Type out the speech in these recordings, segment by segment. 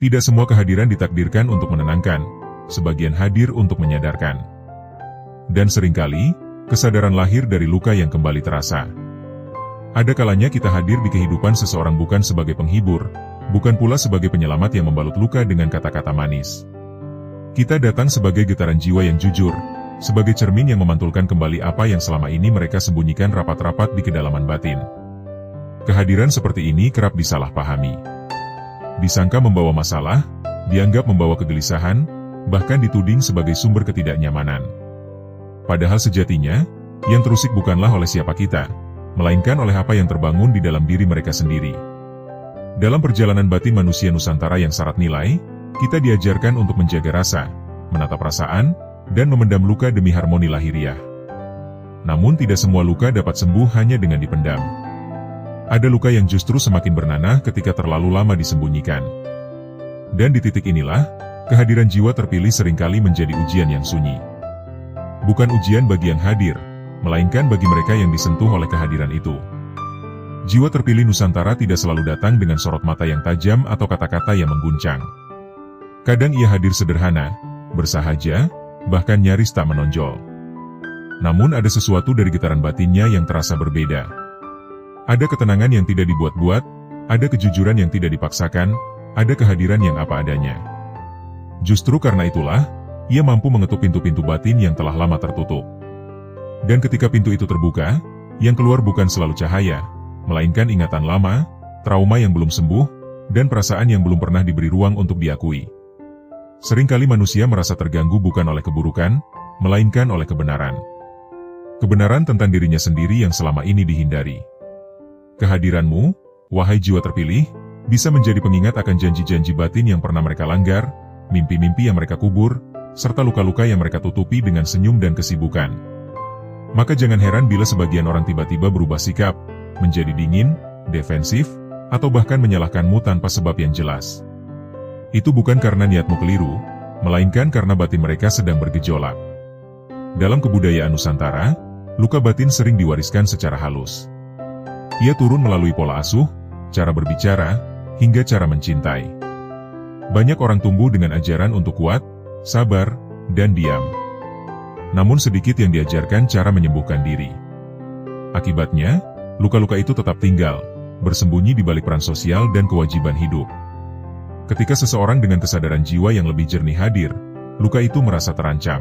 Tidak semua kehadiran ditakdirkan untuk menenangkan, sebagian hadir untuk menyadarkan. Dan seringkali, kesadaran lahir dari luka yang kembali terasa. Ada kalanya kita hadir di kehidupan seseorang bukan sebagai penghibur, bukan pula sebagai penyelamat yang membalut luka dengan kata-kata manis. Kita datang sebagai getaran jiwa yang jujur, sebagai cermin yang memantulkan kembali apa yang selama ini mereka sembunyikan rapat-rapat di kedalaman batin. Kehadiran seperti ini kerap disalahpahami. Disangka membawa masalah, dianggap membawa kegelisahan, bahkan dituding sebagai sumber ketidaknyamanan. Padahal sejatinya, yang terusik bukanlah oleh siapa kita, melainkan oleh apa yang terbangun di dalam diri mereka sendiri. Dalam perjalanan batin manusia Nusantara yang syarat nilai, kita diajarkan untuk menjaga rasa, menatap perasaan, dan memendam luka demi harmoni lahiriah. Namun tidak semua luka dapat sembuh hanya dengan dipendam. Ada luka yang justru semakin bernanah ketika terlalu lama disembunyikan. Dan di titik inilah, kehadiran jiwa terpilih seringkali menjadi ujian yang sunyi. Bukan ujian bagi yang hadir, melainkan bagi mereka yang disentuh oleh kehadiran itu. Jiwa terpilih Nusantara tidak selalu datang dengan sorot mata yang tajam atau kata-kata yang mengguncang. Kadang ia hadir sederhana, bersahaja, bahkan nyaris tak menonjol. Namun ada sesuatu dari getaran batinnya yang terasa berbeda. Ada ketenangan yang tidak dibuat-buat, ada kejujuran yang tidak dipaksakan, ada kehadiran yang apa adanya. Justru karena itulah, ia mampu mengetuk pintu-pintu batin yang telah lama tertutup. Dan ketika pintu itu terbuka, yang keluar bukan selalu cahaya, melainkan ingatan lama, trauma yang belum sembuh, dan perasaan yang belum pernah diberi ruang untuk diakui. Seringkali manusia merasa terganggu bukan oleh keburukan, melainkan oleh kebenaran. Kebenaran tentang dirinya sendiri yang selama ini dihindari. Kehadiranmu, wahai jiwa terpilih, bisa menjadi pengingat akan janji-janji batin yang pernah mereka langgar, mimpi-mimpi yang mereka kubur, serta luka-luka yang mereka tutupi dengan senyum dan kesibukan. Maka jangan heran bila sebagian orang tiba-tiba berubah sikap, menjadi dingin, defensif, atau bahkan menyalahkanmu tanpa sebab yang jelas. Itu bukan karena niatmu keliru, melainkan karena batin mereka sedang bergejolak. Dalam kebudayaan Nusantara, luka batin sering diwariskan secara halus. Ia turun melalui pola asuh, cara berbicara, hingga cara mencintai. Banyak orang tumbuh dengan ajaran untuk kuat, sabar, dan diam. Namun sedikit yang diajarkan cara menyembuhkan diri. Akibatnya, luka-luka itu tetap tinggal, bersembunyi di balik peran sosial dan kewajiban hidup. Ketika seseorang dengan kesadaran jiwa yang lebih jernih hadir, luka itu merasa terancam.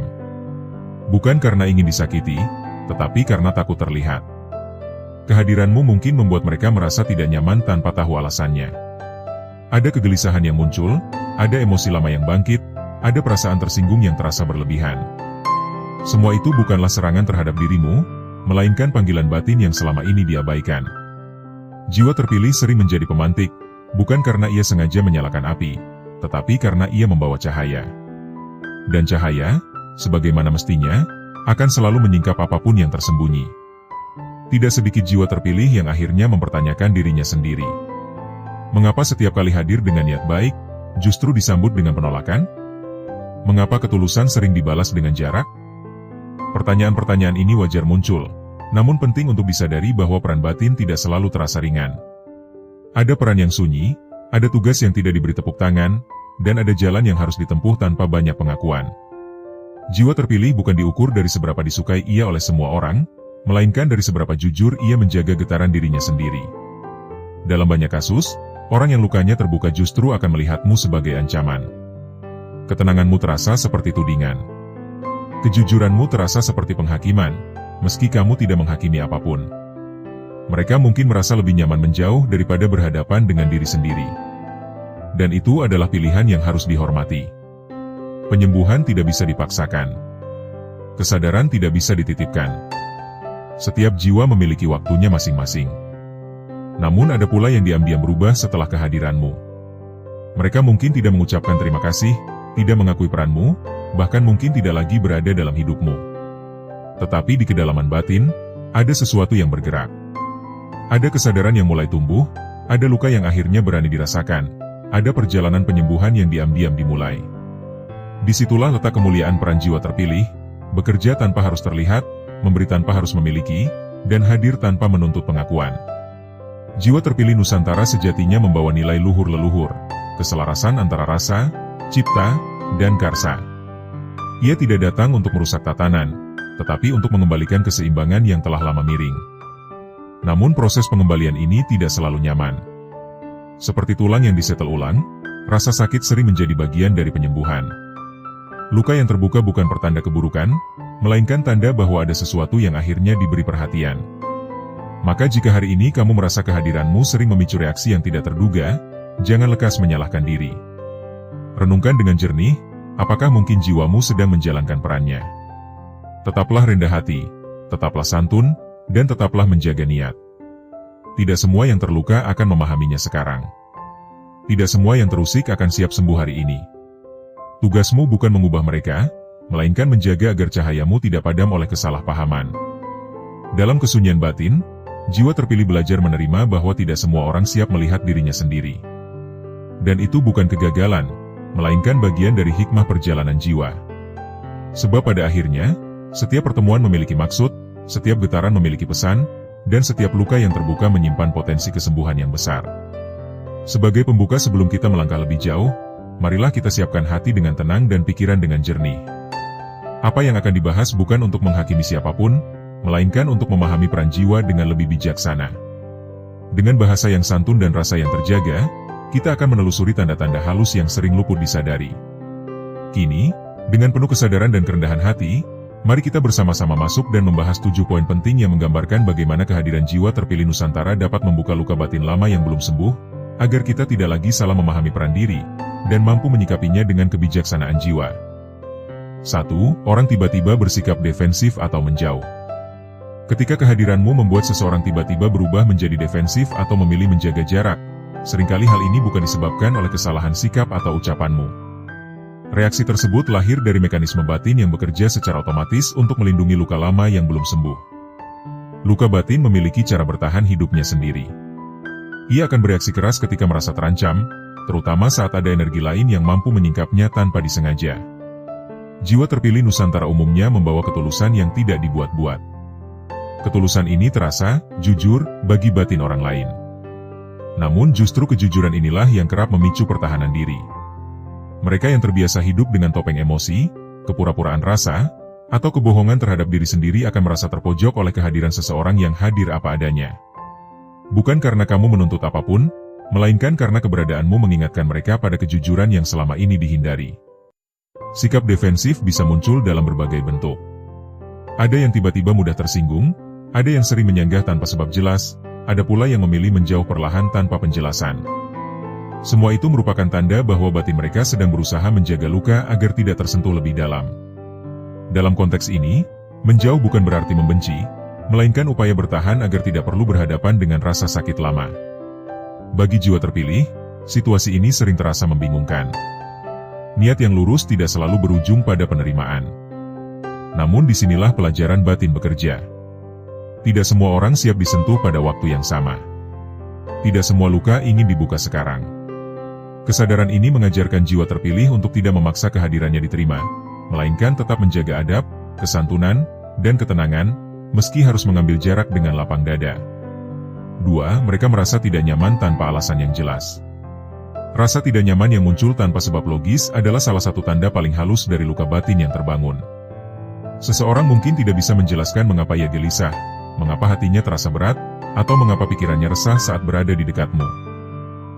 Bukan karena ingin disakiti, tetapi karena takut terlihat. Kehadiranmu mungkin membuat mereka merasa tidak nyaman tanpa tahu alasannya. Ada kegelisahan yang muncul, ada emosi lama yang bangkit, ada perasaan tersinggung yang terasa berlebihan. Semua itu bukanlah serangan terhadap dirimu, melainkan panggilan batin yang selama ini diabaikan. Jiwa terpilih sering menjadi pemantik, bukan karena ia sengaja menyalakan api, tetapi karena ia membawa cahaya. Dan cahaya, sebagaimana mestinya, akan selalu menyingkap apapun yang tersembunyi. Tidak sedikit jiwa terpilih yang akhirnya mempertanyakan dirinya sendiri. Mengapa setiap kali hadir dengan niat baik, justru disambut dengan penolakan? Mengapa ketulusan sering dibalas dengan jarak? Pertanyaan-pertanyaan ini wajar muncul, namun penting untuk disadari bahwa peran batin tidak selalu terasa ringan. Ada peran yang sunyi, ada tugas yang tidak diberi tepuk tangan, dan ada jalan yang harus ditempuh tanpa banyak pengakuan. Jiwa terpilih bukan diukur dari seberapa disukai ia oleh semua orang, melainkan dari seberapa jujur ia menjaga getaran dirinya sendiri. Dalam banyak kasus, orang yang lukanya terbuka justru akan melihatmu sebagai ancaman. Ketenanganmu terasa seperti tudingan. Kejujuranmu terasa seperti penghakiman, meski kamu tidak menghakimi apapun. Mereka mungkin merasa lebih nyaman menjauh daripada berhadapan dengan diri sendiri. Dan itu adalah pilihan yang harus dihormati. Penyembuhan tidak bisa dipaksakan. Kesadaran tidak bisa dititipkan. Setiap jiwa memiliki waktunya masing-masing. Namun ada pula yang diam-diam berubah setelah kehadiranmu. Mereka mungkin tidak mengucapkan terima kasih, tidak mengakui peranmu, bahkan mungkin tidak lagi berada dalam hidupmu. Tetapi di kedalaman batin, ada sesuatu yang bergerak. Ada kesadaran yang mulai tumbuh, ada luka yang akhirnya berani dirasakan, ada perjalanan penyembuhan yang diam-diam dimulai. Disitulah letak kemuliaan peran jiwa terpilih, bekerja tanpa harus terlihat, memberi tanpa harus memiliki, dan hadir tanpa menuntut pengakuan. Jiwa terpilih Nusantara sejatinya membawa nilai luhur leluhur, keselarasan antara rasa, cipta, dan karsa. Ia tidak datang untuk merusak tatanan, tetapi untuk mengembalikan keseimbangan yang telah lama miring. Namun proses pengembalian ini tidak selalu nyaman. Seperti tulang yang disetel ulang, rasa sakit sering menjadi bagian dari penyembuhan. Luka yang terbuka bukan pertanda keburukan, melainkan tanda bahwa ada sesuatu yang akhirnya diberi perhatian. Maka jika hari ini kamu merasa kehadiranmu sering memicu reaksi yang tidak terduga, jangan lekas menyalahkan diri. Renungkan dengan jernih, apakah mungkin jiwamu sedang menjalankan perannya. Tetaplah rendah hati, tetaplah santun, dan tetaplah menjaga niat. Tidak semua yang terluka akan memahaminya sekarang. Tidak semua yang terusik akan siap sembuh hari ini. Tugasmu bukan mengubah mereka, melainkan menjaga agar cahayamu tidak padam oleh kesalahpahaman. Dalam kesunyian batin, jiwa terpilih belajar menerima bahwa tidak semua orang siap melihat dirinya sendiri. Dan itu bukan kegagalan, melainkan bagian dari hikmah perjalanan jiwa. Sebab pada akhirnya, setiap pertemuan memiliki maksud, setiap getaran memiliki pesan, dan setiap luka yang terbuka menyimpan potensi kesembuhan yang besar. Sebagai pembuka sebelum kita melangkah lebih jauh, marilah kita siapkan hati dengan tenang dan pikiran dengan jernih. Apa yang akan dibahas bukan untuk menghakimi siapapun, melainkan untuk memahami peran jiwa dengan lebih bijaksana. Dengan bahasa yang santun dan rasa yang terjaga, kita akan menelusuri tanda-tanda halus yang sering luput disadari. Kini, dengan penuh kesadaran dan kerendahan hati, mari kita bersama-sama masuk dan membahas 7 poin penting yang menggambarkan bagaimana kehadiran jiwa terpilih Nusantara dapat membuka luka batin lama yang belum sembuh, agar kita tidak lagi salah memahami peran diri, dan mampu menyikapinya dengan kebijaksanaan jiwa. 1. Orang tiba-tiba bersikap defensif atau menjauh. Ketika kehadiranmu membuat seseorang tiba-tiba berubah menjadi defensif atau memilih menjaga jarak, seringkali hal ini bukan disebabkan oleh kesalahan sikap atau ucapanmu. Reaksi tersebut lahir dari mekanisme batin yang bekerja secara otomatis untuk melindungi luka lama yang belum sembuh. Luka batin memiliki cara bertahan hidupnya sendiri. Ia akan bereaksi keras ketika merasa terancam, terutama saat ada energi lain yang mampu menyingkapnya tanpa disengaja. Jiwa terpilih Nusantara umumnya membawa ketulusan yang tidak dibuat-buat. Ketulusan ini terasa, jujur, bagi batin orang lain. Namun justru kejujuran inilah yang kerap memicu pertahanan diri. Mereka yang terbiasa hidup dengan topeng emosi, kepura-puraan rasa, atau kebohongan terhadap diri sendiri akan merasa terpojok oleh kehadiran seseorang yang hadir apa adanya. Bukan karena kamu menuntut apapun, melainkan karena keberadaanmu mengingatkan mereka pada kejujuran yang selama ini dihindari. Sikap defensif bisa muncul dalam berbagai bentuk. Ada yang tiba-tiba mudah tersinggung, ada yang sering menyanggah tanpa sebab jelas, ada pula yang memilih menjauh perlahan tanpa penjelasan. Semua itu merupakan tanda bahwa batin mereka sedang berusaha menjaga luka agar tidak tersentuh lebih dalam. Dalam konteks ini, menjauh bukan berarti membenci, melainkan upaya bertahan agar tidak perlu berhadapan dengan rasa sakit lama. Bagi jiwa terpilih, situasi ini sering terasa membingungkan. Niat yang lurus tidak selalu berujung pada penerimaan. Namun disinilah pelajaran batin bekerja. Tidak semua orang siap disentuh pada waktu yang sama. Tidak semua luka ingin dibuka sekarang. Kesadaran ini mengajarkan jiwa terpilih untuk tidak memaksa kehadirannya diterima, melainkan tetap menjaga adab, kesantunan, dan ketenangan, meski harus mengambil jarak dengan lapang dada. 2. Mereka merasa tidak nyaman tanpa alasan yang jelas. Rasa tidak nyaman yang muncul tanpa sebab logis adalah salah satu tanda paling halus dari luka batin yang terbangun. Seseorang mungkin tidak bisa menjelaskan mengapa ia gelisah, mengapa hatinya terasa berat, atau mengapa pikirannya resah saat berada di dekatmu.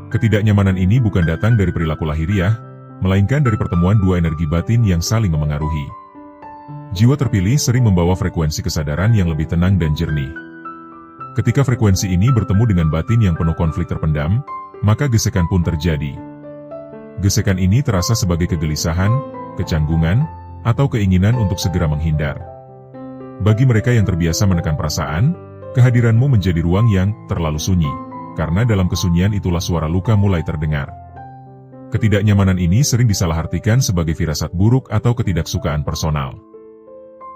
Ketidaknyamanan ini bukan datang dari perilaku lahiriah, melainkan dari pertemuan dua energi batin yang saling memengaruhi. Jiwa terpilih sering membawa frekuensi kesadaran yang lebih tenang dan jernih. Ketika frekuensi ini bertemu dengan batin yang penuh konflik terpendam, maka gesekan pun terjadi. Gesekan ini terasa sebagai kegelisahan, kecanggungan, atau keinginan untuk segera menghindar. Bagi mereka yang terbiasa menekan perasaan, kehadiranmu menjadi ruang yang terlalu sunyi, karena dalam kesunyian itulah suara luka mulai terdengar. Ketidaknyamanan ini sering disalahartikan sebagai firasat buruk atau ketidaksukaan personal.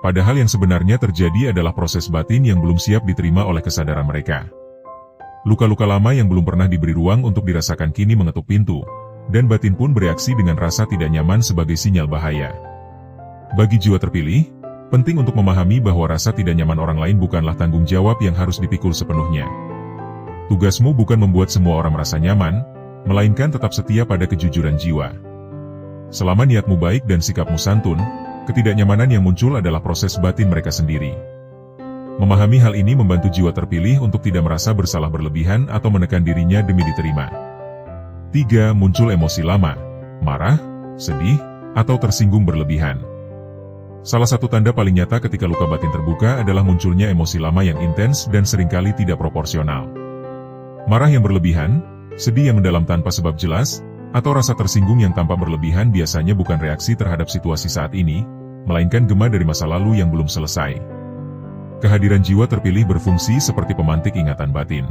Padahal yang sebenarnya terjadi adalah proses batin yang belum siap diterima oleh kesadaran mereka. Luka-luka lama yang belum pernah diberi ruang untuk dirasakan kini mengetuk pintu, dan batin pun bereaksi dengan rasa tidak nyaman sebagai sinyal bahaya. Bagi jiwa terpilih, penting untuk memahami bahwa rasa tidak nyaman orang lain bukanlah tanggung jawab yang harus dipikul sepenuhnya. Tugasmu bukan membuat semua orang merasa nyaman, melainkan tetap setia pada kejujuran jiwa. Selama niatmu baik dan sikapmu santun, ketidaknyamanan yang muncul adalah proses batin mereka sendiri. Memahami hal ini membantu jiwa terpilih untuk tidak merasa bersalah berlebihan atau menekan dirinya demi diterima. 3. Muncul emosi lama, marah, sedih, atau tersinggung berlebihan. Salah satu tanda paling nyata ketika luka batin terbuka adalah munculnya emosi lama yang intens dan seringkali tidak proporsional. Marah yang berlebihan, sedih yang mendalam tanpa sebab jelas, atau rasa tersinggung yang tampak berlebihan biasanya bukan reaksi terhadap situasi saat ini, melainkan gema dari masa lalu yang belum selesai. Kehadiran jiwa terpilih berfungsi seperti pemantik ingatan batin.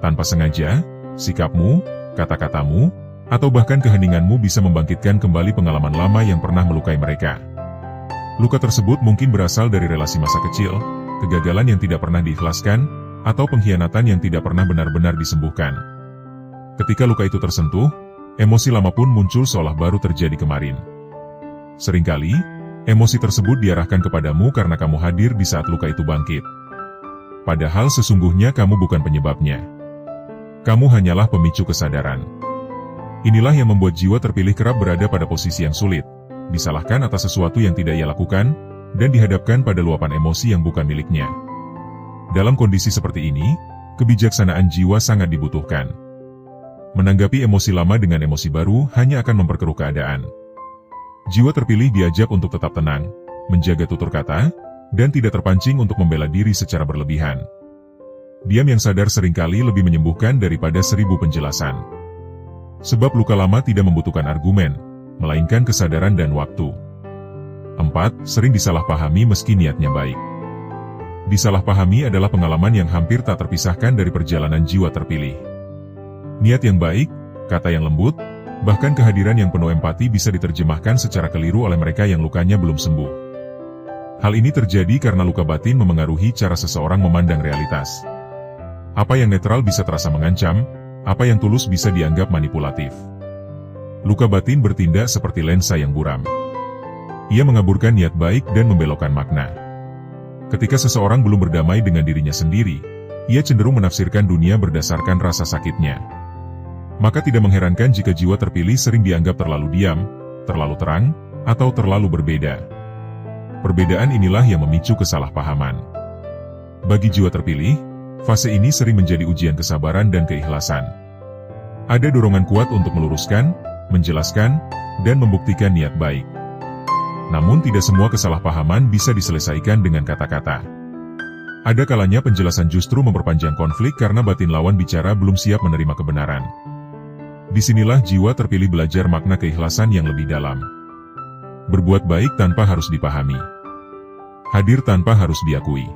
Tanpa sengaja, sikapmu, kata-katamu, atau bahkan keheninganmu bisa membangkitkan kembali pengalaman lama yang pernah melukai mereka. Luka tersebut mungkin berasal dari relasi masa kecil, kegagalan yang tidak pernah diikhlaskan, atau pengkhianatan yang tidak pernah benar-benar disembuhkan. Ketika luka itu tersentuh, emosi lama pun muncul seolah baru terjadi kemarin. Seringkali, emosi tersebut diarahkan kepadamu karena kamu hadir di saat luka itu bangkit. Padahal sesungguhnya kamu bukan penyebabnya. Kamu hanyalah pemicu kesadaran. Inilah yang membuat jiwa terpilih kerap berada pada posisi yang sulit, disalahkan atas sesuatu yang tidak ia lakukan, dan dihadapkan pada luapan emosi yang bukan miliknya. Dalam kondisi seperti ini, kebijaksanaan jiwa sangat dibutuhkan. Menanggapi emosi lama dengan emosi baru hanya akan memperkeruh keadaan. Jiwa terpilih diajak untuk tetap tenang, menjaga tutur kata, dan tidak terpancing untuk membela diri secara berlebihan. Diam yang sadar seringkali lebih menyembuhkan daripada 1000 penjelasan. Sebab luka lama tidak membutuhkan argumen, melainkan kesadaran dan waktu. 4. Sering disalahpahami meski niatnya baik. Disalahpahami adalah pengalaman yang hampir tak terpisahkan dari perjalanan jiwa terpilih. Niat yang baik, kata yang lembut, bahkan kehadiran yang penuh empati bisa diterjemahkan secara keliru oleh mereka yang lukanya belum sembuh. Hal ini terjadi karena luka batin memengaruhi cara seseorang memandang realitas. Apa yang netral bisa terasa mengancam, apa yang tulus bisa dianggap manipulatif. Luka batin bertindak seperti lensa yang buram. Ia mengaburkan niat baik dan membelokkan makna. Ketika seseorang belum berdamai dengan dirinya sendiri, ia cenderung menafsirkan dunia berdasarkan rasa sakitnya. Maka tidak mengherankan jika jiwa terpilih sering dianggap terlalu diam, terlalu terang, atau terlalu berbeda. Perbedaan inilah yang memicu kesalahpahaman. Bagi jiwa terpilih, fase ini sering menjadi ujian kesabaran dan keikhlasan. Ada dorongan kuat untuk meluruskan, menjelaskan, dan membuktikan niat baik. Namun tidak semua kesalahpahaman bisa diselesaikan dengan kata-kata. Ada kalanya penjelasan justru memperpanjang konflik karena batin lawan bicara belum siap menerima kebenaran. Disinilah jiwa terpilih belajar makna keikhlasan yang lebih dalam. Berbuat baik tanpa harus dipahami. Hadir tanpa harus diakui.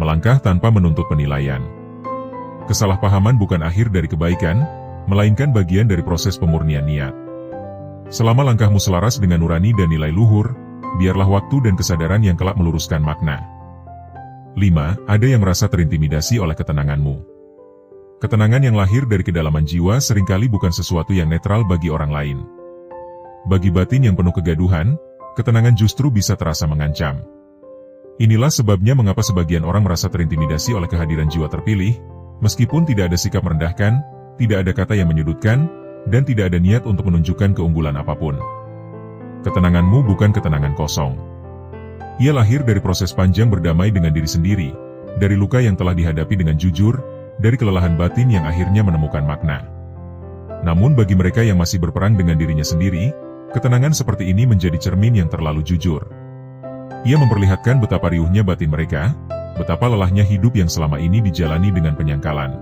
Melangkah tanpa menuntut penilaian. Kesalahpahaman bukan akhir dari kebaikan, melainkan bagian dari proses pemurnian niat. Selama langkahmu selaras dengan nurani dan nilai luhur, biarlah waktu dan kesadaran yang kelak meluruskan makna. 5. Ada yang merasa terintimidasi oleh ketenanganmu. Ketenangan yang lahir dari kedalaman jiwa seringkali bukan sesuatu yang netral bagi orang lain. Bagi batin yang penuh kegaduhan, ketenangan justru bisa terasa mengancam. Inilah sebabnya mengapa sebagian orang merasa terintimidasi oleh kehadiran jiwa terpilih, meskipun tidak ada sikap merendahkan, tidak ada kata yang menyudutkan, dan tidak ada niat untuk menunjukkan keunggulan apapun. Ketenanganmu bukan ketenangan kosong. Ia lahir dari proses panjang berdamai dengan diri sendiri, dari luka yang telah dihadapi dengan jujur, dari kelelahan batin yang akhirnya menemukan makna. Namun bagi mereka yang masih berperang dengan dirinya sendiri, ketenangan seperti ini menjadi cermin yang terlalu jujur. Ia memperlihatkan betapa riuhnya batin mereka, betapa lelahnya hidup yang selama ini dijalani dengan penyangkalan.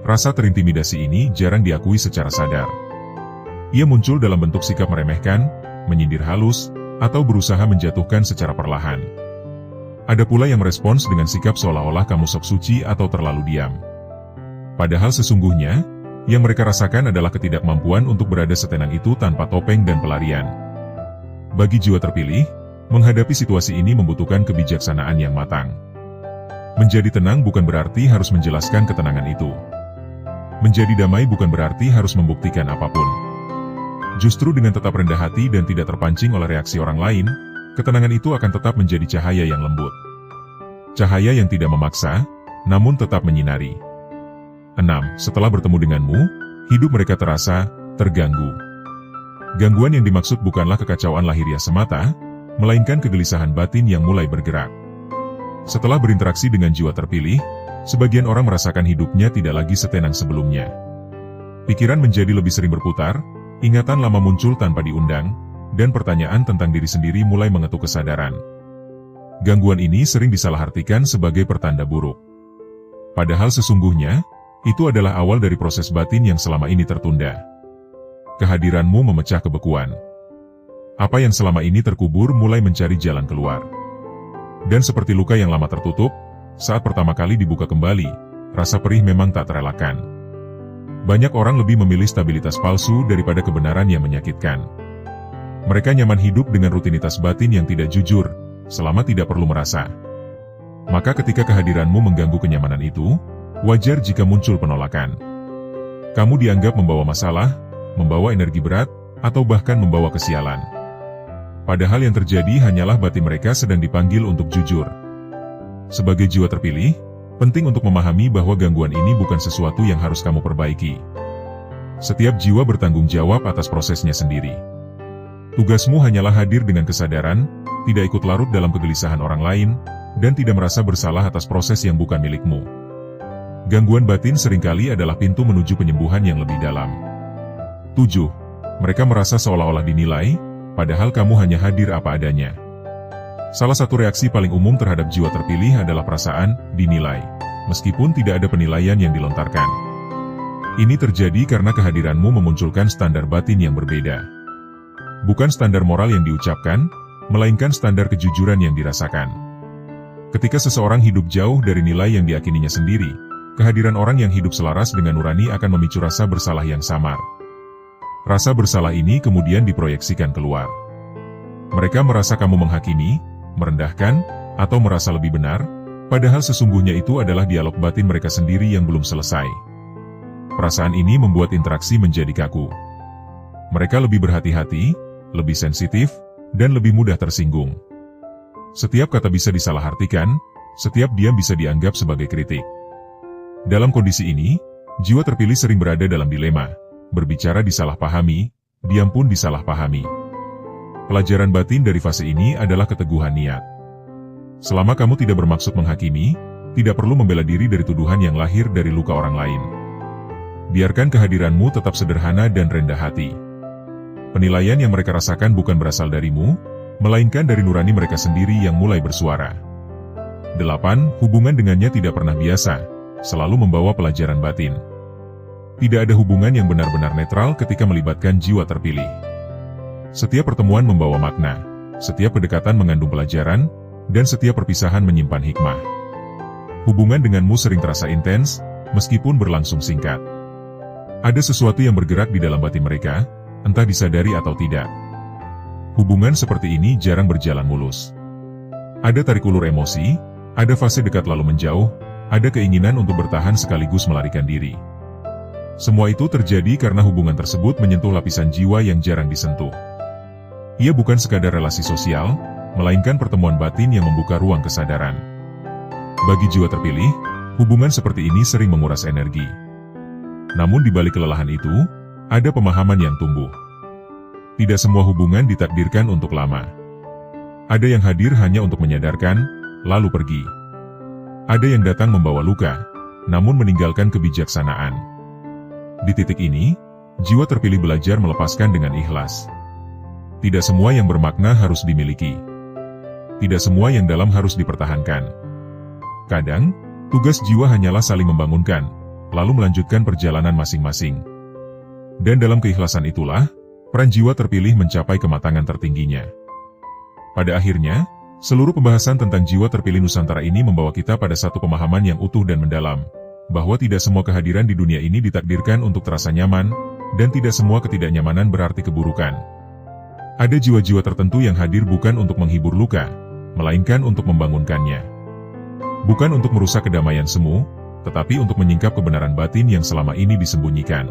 Rasa terintimidasi ini jarang diakui secara sadar. Ia muncul dalam bentuk sikap meremehkan, menyindir halus, atau berusaha menjatuhkan secara perlahan. Ada pula yang merespons dengan sikap seolah-olah kamu sok suci atau terlalu diam. Padahal sesungguhnya, yang mereka rasakan adalah ketidakmampuan untuk berada setenang itu tanpa topeng dan pelarian. Bagi jiwa terpilih, menghadapi situasi ini membutuhkan kebijaksanaan yang matang. Menjadi tenang bukan berarti harus menjelaskan ketenangan itu. Menjadi damai bukan berarti harus membuktikan apapun. Justru dengan tetap rendah hati dan tidak terpancing oleh reaksi orang lain, ketenangan itu akan tetap menjadi cahaya yang lembut. Cahaya yang tidak memaksa, namun tetap menyinari. 6. Setelah bertemu denganmu, hidup mereka terasa terganggu. Gangguan yang dimaksud bukanlah kekacauan lahiriah semata, melainkan kegelisahan batin yang mulai bergerak. Setelah berinteraksi dengan jiwa terpilih, sebagian orang merasakan hidupnya tidak lagi setenang sebelumnya. Pikiran menjadi lebih sering berputar, ingatan lama muncul tanpa diundang, dan pertanyaan tentang diri sendiri mulai mengetuk kesadaran. Gangguan ini sering disalahartikan sebagai pertanda buruk. Padahal sesungguhnya, itu adalah awal dari proses batin yang selama ini tertunda. Kehadiranmu memecah kebekuan. Apa yang selama ini terkubur mulai mencari jalan keluar. Dan seperti luka yang lama tertutup, saat pertama kali dibuka kembali, rasa perih memang tak terelakkan. Banyak orang lebih memilih stabilitas palsu daripada kebenaran yang menyakitkan. Mereka nyaman hidup dengan rutinitas batin yang tidak jujur, selama tidak perlu merasa. Maka ketika kehadiranmu mengganggu kenyamanan itu, wajar jika muncul penolakan. Kamu dianggap membawa masalah, membawa energi berat, atau bahkan membawa kesialan. Padahal yang terjadi hanyalah batin mereka sedang dipanggil untuk jujur. Sebagai jiwa terpilih, penting untuk memahami bahwa gangguan ini bukan sesuatu yang harus kamu perbaiki. Setiap jiwa bertanggung jawab atas prosesnya sendiri. Tugasmu hanyalah hadir dengan kesadaran, tidak ikut larut dalam kegelisahan orang lain, dan tidak merasa bersalah atas proses yang bukan milikmu. Gangguan batin seringkali adalah pintu menuju penyembuhan yang lebih dalam. 7. Mereka merasa seolah-olah dinilai, padahal kamu hanya hadir apa adanya. Salah satu reaksi paling umum terhadap jiwa terpilih adalah perasaan dinilai, meskipun tidak ada penilaian yang dilontarkan. Ini terjadi karena kehadiranmu memunculkan standar batin yang berbeda. Bukan standar moral yang diucapkan, melainkan standar kejujuran yang dirasakan. Ketika seseorang hidup jauh dari nilai yang diyakininya sendiri, kehadiran orang yang hidup selaras dengan nurani akan memicu rasa bersalah yang samar. Rasa bersalah ini kemudian diproyeksikan keluar. Mereka merasa kamu menghakimi, merendahkan, atau merasa lebih benar, padahal sesungguhnya itu adalah dialog batin mereka sendiri yang belum selesai. Perasaan ini membuat interaksi menjadi kaku. Mereka lebih berhati-hati, lebih sensitif, dan lebih mudah tersinggung. Setiap kata bisa disalahartikan, setiap diam bisa dianggap sebagai kritik. Dalam kondisi ini, jiwa terpilih sering berada dalam dilema. Berbicara disalahpahami, diam pun disalahpahami. Pelajaran batin dari fase ini adalah keteguhan niat. Selama kamu tidak bermaksud menghakimi, tidak perlu membela diri dari tuduhan yang lahir dari luka orang lain. Biarkan kehadiranmu tetap sederhana dan rendah hati. Penilaian yang mereka rasakan bukan berasal darimu, melainkan dari nurani mereka sendiri yang mulai bersuara. 8. Hubungan dengannya tidak pernah biasa, selalu membawa pelajaran batin. Tidak ada hubungan yang benar-benar netral ketika melibatkan jiwa terpilih. Setiap pertemuan membawa makna, setiap kedekatan mengandung pelajaran, dan setiap perpisahan menyimpan hikmah. Hubungan denganmu sering terasa intens, meskipun berlangsung singkat. Ada sesuatu yang bergerak di dalam batin mereka, entah disadari atau tidak. Hubungan seperti ini jarang berjalan mulus. Ada tarik ulur emosi, ada fase dekat lalu menjauh, ada keinginan untuk bertahan sekaligus melarikan diri. Semua itu terjadi karena hubungan tersebut menyentuh lapisan jiwa yang jarang disentuh. Ia bukan sekadar relasi sosial, melainkan pertemuan batin yang membuka ruang kesadaran. Bagi jiwa terpilih, hubungan seperti ini sering menguras energi. Namun di balik kelelahan itu, ada pemahaman yang tumbuh. Tidak semua hubungan ditakdirkan untuk lama. Ada yang hadir hanya untuk menyadarkan, lalu pergi. Ada yang datang membawa luka, namun meninggalkan kebijaksanaan. Di titik ini, jiwa terpilih belajar melepaskan dengan ikhlas. Tidak semua yang bermakna harus dimiliki. Tidak semua yang dalam harus dipertahankan. Kadang, tugas jiwa hanyalah saling membangunkan, lalu melanjutkan perjalanan masing-masing. Dan dalam keikhlasan itulah, peran jiwa terpilih mencapai kematangan tertingginya. Pada akhirnya, seluruh pembahasan tentang jiwa terpilih Nusantara ini membawa kita pada satu pemahaman yang utuh dan mendalam, bahwa tidak semua kehadiran di dunia ini ditakdirkan untuk terasa nyaman, dan tidak semua ketidaknyamanan berarti keburukan. Ada jiwa-jiwa tertentu yang hadir bukan untuk menghibur luka, melainkan untuk membangunkannya. Bukan untuk merusak kedamaian semu, tetapi untuk menyingkap kebenaran batin yang selama ini disembunyikan.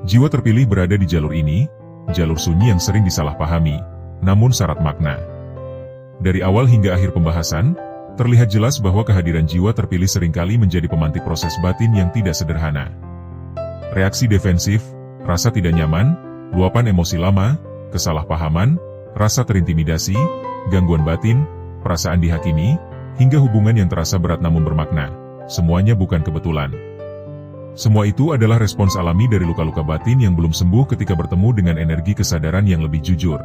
Jiwa terpilih berada di jalur ini, jalur sunyi yang sering disalahpahami, namun syarat makna. Dari awal hingga akhir pembahasan, terlihat jelas bahwa kehadiran jiwa terpilih seringkali menjadi pemantik proses batin yang tidak sederhana. reaksi defensif, rasa tidak nyaman, luapan emosi lama, kesalahpahaman, rasa terintimidasi, gangguan batin, perasaan dihakimi, hingga hubungan yang terasa berat namun bermakna. Semuanya bukan kebetulan. Semua itu adalah respons alami dari luka-luka batin yang belum sembuh ketika bertemu dengan energi kesadaran yang lebih jujur.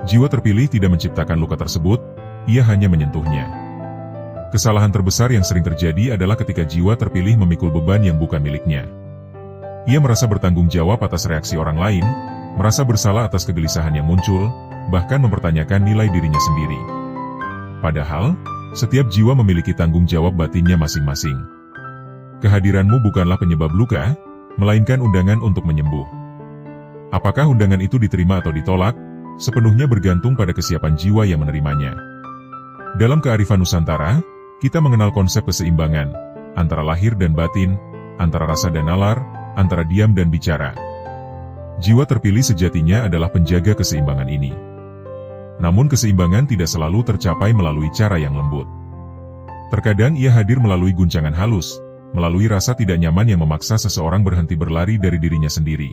Jiwa terpilih tidak menciptakan luka tersebut, ia hanya menyentuhnya. Kesalahan terbesar yang sering terjadi adalah ketika jiwa terpilih memikul beban yang bukan miliknya. Ia merasa bertanggung jawab atas reaksi orang lain, merasa bersalah atas kegelisahan yang muncul, bahkan mempertanyakan nilai dirinya sendiri. Padahal, setiap jiwa memiliki tanggung jawab batinnya masing-masing. Kehadiranmu bukanlah penyebab luka, melainkan undangan untuk menyembuh. Apakah undangan itu diterima atau ditolak, sepenuhnya bergantung pada kesiapan jiwa yang menerimanya. Dalam kearifan Nusantara, kita mengenal konsep keseimbangan, antara lahir dan batin, antara rasa dan nalar, antara diam dan bicara. Jiwa terpilih sejatinya adalah penjaga keseimbangan ini. Namun keseimbangan tidak selalu tercapai melalui cara yang lembut. Terkadang ia hadir melalui guncangan halus, melalui rasa tidak nyaman yang memaksa seseorang berhenti berlari dari dirinya sendiri.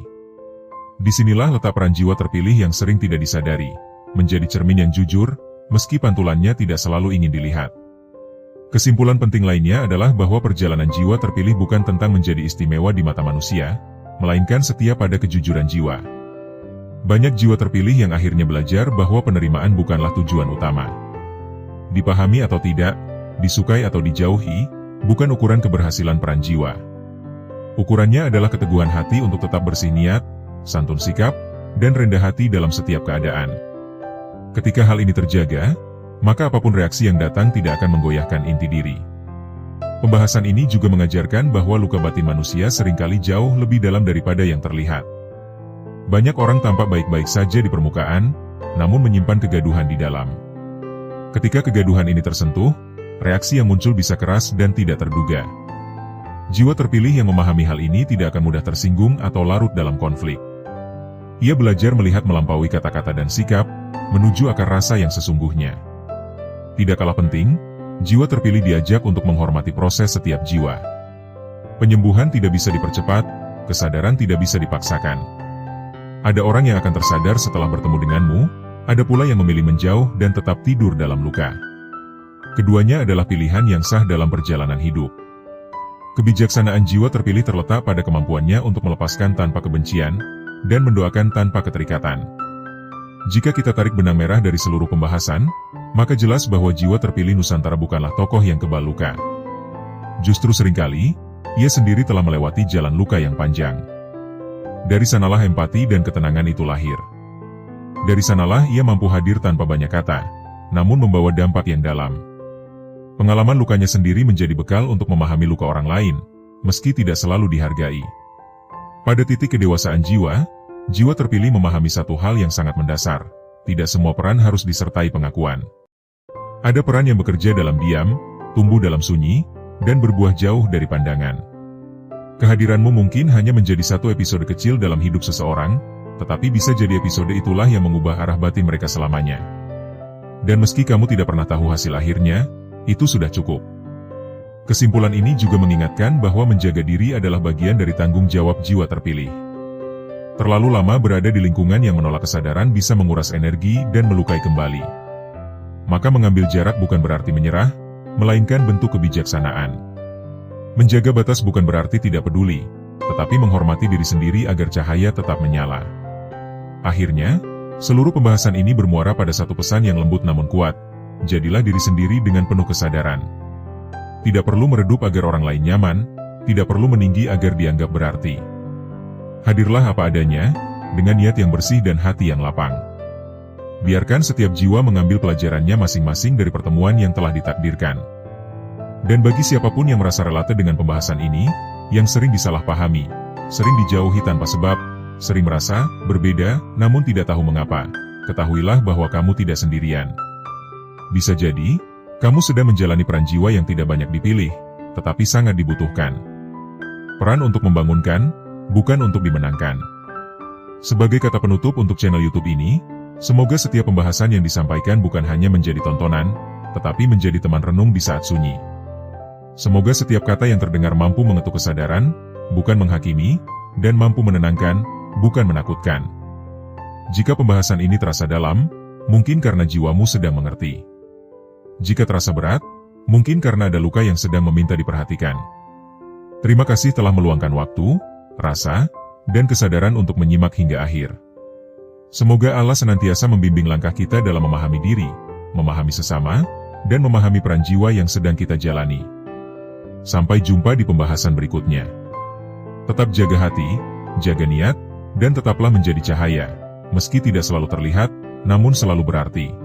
Disinilah letak peran jiwa terpilih yang sering tidak disadari, menjadi cermin yang jujur, meski pantulannya tidak selalu ingin dilihat. Kesimpulan penting lainnya adalah bahwa perjalanan jiwa terpilih bukan tentang menjadi istimewa di mata manusia, melainkan setia pada kejujuran jiwa. Banyak jiwa terpilih yang akhirnya belajar bahwa penerimaan bukanlah tujuan utama. Dipahami atau tidak, disukai atau dijauhi, bukan ukuran keberhasilan peran jiwa. Ukurannya adalah keteguhan hati untuk tetap bersih niat, santun sikap, dan rendah hati dalam setiap keadaan. Ketika hal ini terjaga, maka apapun reaksi yang datang tidak akan menggoyahkan inti diri. Pembahasan ini juga mengajarkan bahwa luka batin manusia seringkali jauh lebih dalam daripada yang terlihat. Banyak orang tampak baik-baik saja di permukaan, namun menyimpan kegaduhan di dalam. Ketika kegaduhan ini tersentuh, reaksi yang muncul bisa keras dan tidak terduga. Jiwa terpilih yang memahami hal ini tidak akan mudah tersinggung atau larut dalam konflik. Ia belajar melihat melampaui kata-kata dan sikap, menuju akar rasa yang sesungguhnya. Tidak kalah penting, jiwa terpilih diajak untuk menghormati proses setiap jiwa. Penyembuhan tidak bisa dipercepat, kesadaran tidak bisa dipaksakan. Ada orang yang akan tersadar setelah bertemu denganmu, ada pula yang memilih menjauh dan tetap tidur dalam luka. Keduanya adalah pilihan yang sah dalam perjalanan hidup. Kebijaksanaan jiwa terpilih terletak pada kemampuannya untuk melepaskan tanpa kebencian, dan mendoakan tanpa keterikatan. Jika kita tarik benang merah dari seluruh pembahasan, maka jelas bahwa jiwa terpilih Nusantara bukanlah tokoh yang kebal luka. Justru seringkali, ia sendiri telah melewati jalan luka yang panjang. Dari sanalah empati dan ketenangan itu lahir. Dari sanalah ia mampu hadir tanpa banyak kata, namun membawa dampak yang dalam. Pengalaman lukanya sendiri menjadi bekal untuk memahami luka orang lain, meski tidak selalu dihargai. Pada titik kedewasaan jiwa, jiwa terpilih memahami satu hal yang sangat mendasar, tidak semua peran harus disertai pengakuan. Ada peran yang bekerja dalam diam, tumbuh dalam sunyi, dan berbuah jauh dari pandangan. Kehadiranmu mungkin hanya menjadi satu episode kecil dalam hidup seseorang, tetapi bisa jadi episode itulah yang mengubah arah batin mereka selamanya. Dan meski kamu tidak pernah tahu hasil akhirnya, itu sudah cukup. Kesimpulan ini juga mengingatkan bahwa menjaga diri adalah bagian dari tanggung jawab jiwa terpilih. Terlalu lama berada di lingkungan yang menolak kesadaran bisa menguras energi dan melukai kembali. Maka mengambil jarak bukan berarti menyerah, melainkan bentuk kebijaksanaan. Menjaga batas bukan berarti tidak peduli, tetapi menghormati diri sendiri agar cahaya tetap menyala. Akhirnya, seluruh pembahasan ini bermuara pada satu pesan yang lembut namun kuat. Jadilah diri sendiri dengan penuh kesadaran. Tidak perlu meredup agar orang lain nyaman, tidak perlu meninggi agar dianggap berarti. Hadirlah apa adanya, dengan niat yang bersih dan hati yang lapang. Biarkan setiap jiwa mengambil pelajarannya masing-masing dari pertemuan yang telah ditakdirkan. Dan bagi siapapun yang merasa relate dengan pembahasan ini, yang sering disalahpahami, sering dijauhi tanpa sebab, sering merasa berbeda namun tidak tahu mengapa, ketahuilah bahwa kamu tidak sendirian. Bisa jadi, kamu sedang menjalani peran jiwa yang tidak banyak dipilih, tetapi sangat dibutuhkan. Peran untuk membangunkan, bukan untuk dimenangkan. Sebagai kata penutup untuk channel YouTube ini, semoga setiap pembahasan yang disampaikan bukan hanya menjadi tontonan, tetapi menjadi teman renung di saat sunyi. Semoga setiap kata yang terdengar mampu mengetuk kesadaran, bukan menghakimi, dan mampu menenangkan, bukan menakutkan. Jika pembahasan ini terasa dalam, mungkin karena jiwamu sedang mengerti. Jika terasa berat, mungkin karena ada luka yang sedang meminta diperhatikan. Terima kasih telah meluangkan waktu, rasa, dan kesadaran untuk menyimak hingga akhir. Semoga Allah senantiasa membimbing langkah kita dalam memahami diri, memahami sesama, dan memahami peran jiwa yang sedang kita jalani. Sampai jumpa di pembahasan berikutnya. Tetap jaga hati, jaga niat, dan tetaplah menjadi cahaya, meski tidak selalu terlihat, namun selalu berarti.